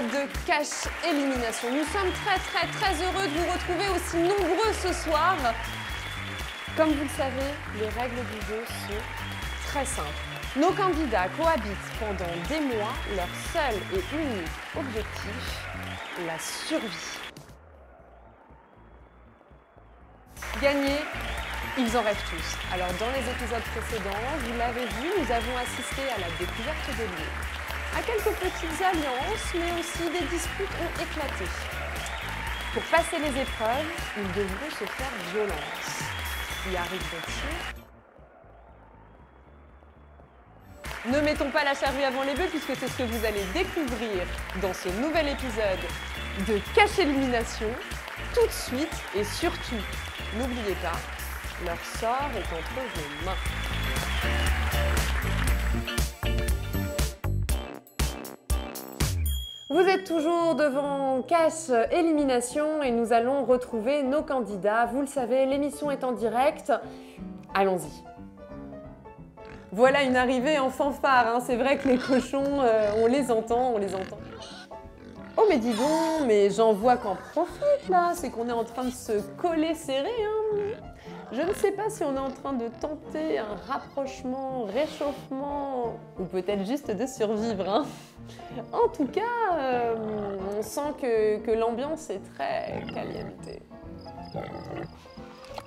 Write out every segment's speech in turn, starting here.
épisode Cache Élimination. Nous sommes très heureux de vous retrouver aussi nombreux ce soir. Comme vous le savez, les règles du jeu sont très simples. Nos candidats cohabitent pendant des mois. Leur seul et unique objectif, la survie. Gagner, ils en rêvent tous. Alors dans les épisodes précédents, vous l'avez vu, nous avons assisté à la découverte de lieux, à quelques petites alliances, mais aussi des disputes ont éclaté. Pour passer les épreuves, ils devront se faire violence. Y arriveront-ils ? Ne mettons pas la charrue avant les bœufs, puisque c'est ce que vous allez découvrir dans ce nouvel épisode de Cache Élimination, tout de suite et surtout, n'oubliez pas, leur sort est entre vos mains. Vous êtes toujours devant Cache Élimination et nous allons retrouver nos candidats. Vous le savez, l'émission est en direct. Allons-y. Voilà une arrivée en fanfare, hein. C'est vrai que les cochons, on les entend. Oh mais dis donc, mais j'en vois qu'en profite là, c'est qu'on est en train de se coller serré. Hein. Je ne sais pas si on est en train de tenter un rapprochement, réchauffement, ou peut-être juste de survivre. Hein. En tout cas, on sent que l'ambiance est très caliente.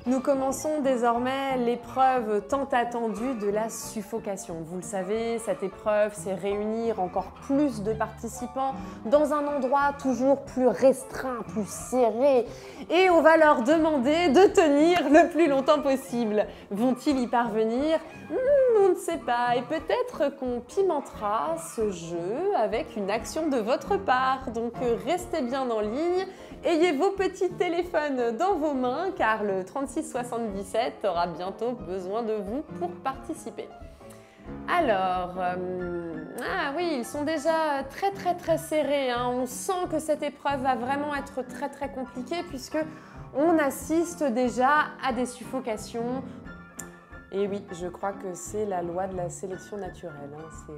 Nous commençons désormais l'épreuve tant attendue de la suffocation. Vous le savez, cette épreuve, c'est réunir encore plus de participants dans un endroit toujours plus restreint, plus serré. Et on va leur demander de tenir le plus longtemps possible. Vont-ils y parvenir ? On ne sait pas. Et peut-être qu'on pimentera ce jeu avec une action de votre part. Donc restez bien en ligne. Ayez vos petits téléphones dans vos mains car le 3677 aura bientôt besoin de vous pour participer. Alors, ah oui, ils sont déjà très serrés. Hein. On sent que cette épreuve va vraiment être très compliquée puisque on assiste déjà à des suffocations. Et oui, je crois que c'est la loi de la sélection naturelle. Hein.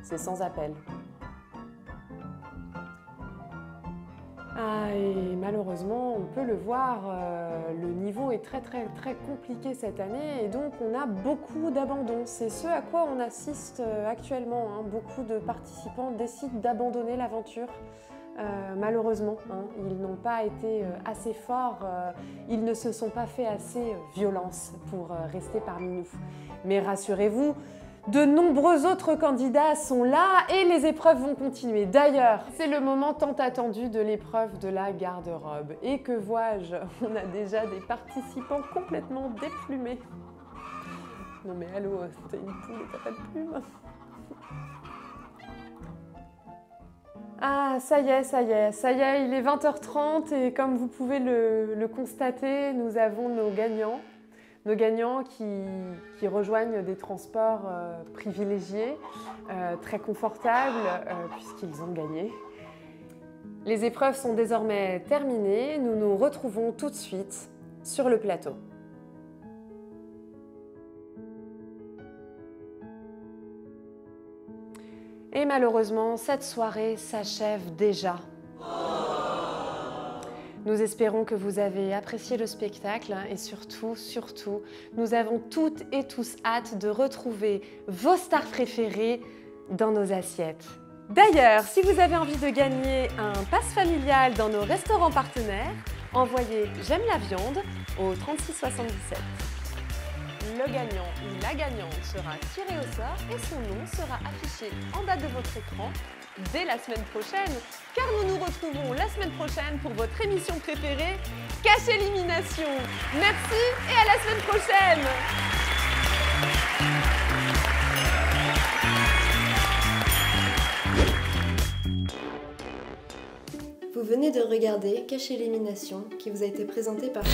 C'est sans appel. Ah, et malheureusement, on peut le voir, le niveau est très compliqué cette année et donc on a beaucoup d'abandons. C'est ce à quoi on assiste actuellement. Hein. Beaucoup de participants décident d'abandonner l'aventure. Malheureusement, hein, ils n'ont pas été assez forts, ils ne se sont pas fait assez violence pour rester parmi nous. Mais rassurez-vous, de nombreux autres candidats sont là et les épreuves vont continuer. D'ailleurs, c'est le moment tant attendu de l'épreuve de la garde-robe. Et que vois-je? On a déjà des participants complètement déplumés. Non mais allô, t'es une poule et t'as pas de plumes? Ah, ça y est, il est 20h30 et comme vous pouvez le constater, nous avons nos gagnants. Nos gagnants qui rejoignent des transports privilégiés, très confortables, puisqu'ils ont gagné. Les épreuves sont désormais terminées. Nous nous retrouvons tout de suite sur le plateau. Et malheureusement, cette soirée s'achève déjà. Nous espérons que vous avez apprécié le spectacle et surtout, nous avons toutes et tous hâte de retrouver vos stars préférées dans nos assiettes. D'ailleurs, si vous avez envie de gagner un pass familial dans nos restaurants partenaires, envoyez « J'aime la viande » au 3677. Le gagnant ou la gagnante sera tiré au sort et son nom sera affiché en bas de votre écran dès la semaine prochaine, car nous nous retrouvons la semaine prochaine pour votre émission préférée, Cache Élimination. Merci et à la semaine prochaine. Vous venez de regarder Cache Élimination qui vous a été présenté par...